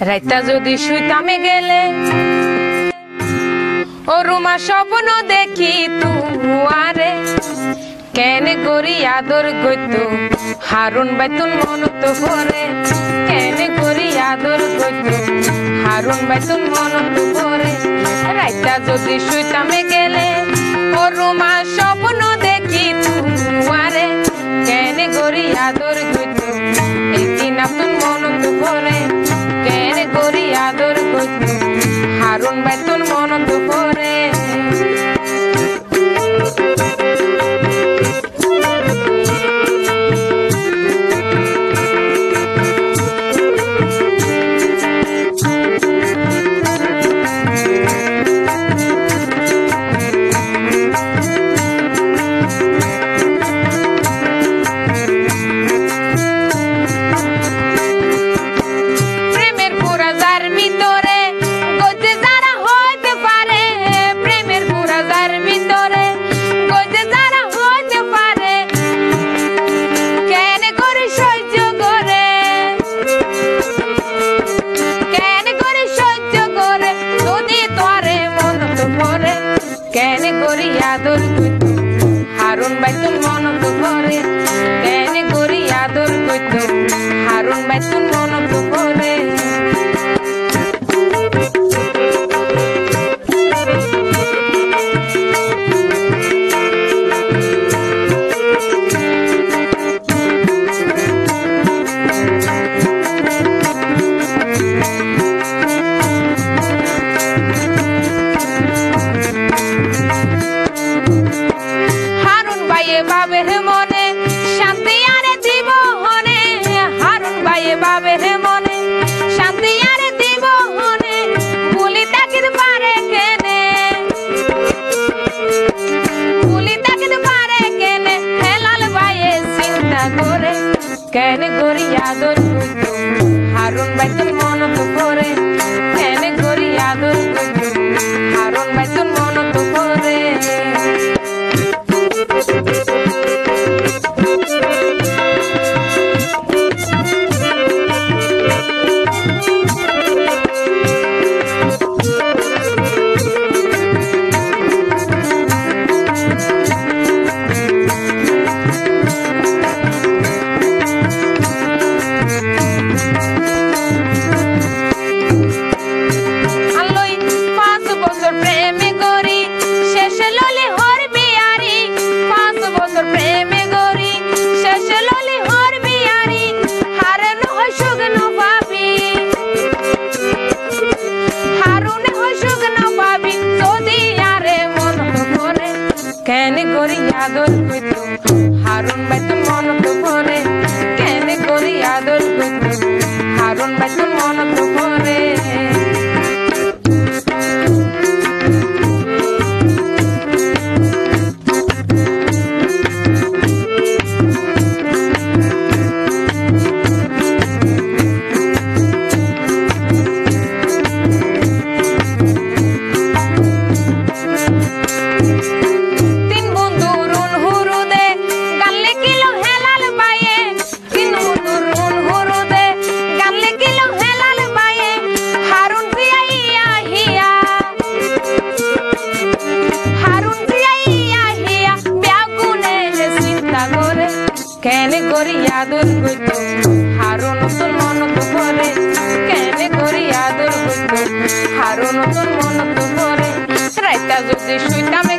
রাইতা যদি শুইতামে গেলে ও রুমা স্বপ্ন দেখি তুয়ারে কেনে করি আদর গইত হারুন বাইতুন মন তো পরে কেনে করি আদর গইত হারুন বাইতুন মন তো পরে রাইতা যদি শুইতামে গেলে ও রুমা স্বপ্ন দেখি তুয়ারে কেনে করি আদর গইত একদিন আপন মন তো পরে কেনে করি আদর গইত হারুন বাইতুন মন তো পরে কেনে করি আদর কইত হারুন বাইতুন মন তো পরে কেনে করি আদর কইত হারুন বাইতুন মন তো পরে বাবের মনে শান্তি আরে দিব হনে হারুন ভাইয়ে বাবের মনে শান্তি আরে দিব হনে ভুলি তাকিদ পারে কেনে ভুলি তাকিদ পারে কেনে হেলাল ভাইয়ে চিন্তা করে কেনে করি আদর কইত হারুন বাইতুন মন তো পরে কেনে করি আদর কইত হারুন বাইতুন মন তো পরে কেনে করি আদর কইত হারুন বাইতুন মন তো পরে কেনে করি আদর কইত হারুন বাইতুন মন তো পরে কেনে করি আদর কইত হারুন তোর মন তো পরে কেনে করি আদর কইত হারুন তোর মন তো পরে রাইতা যদি শুইতামে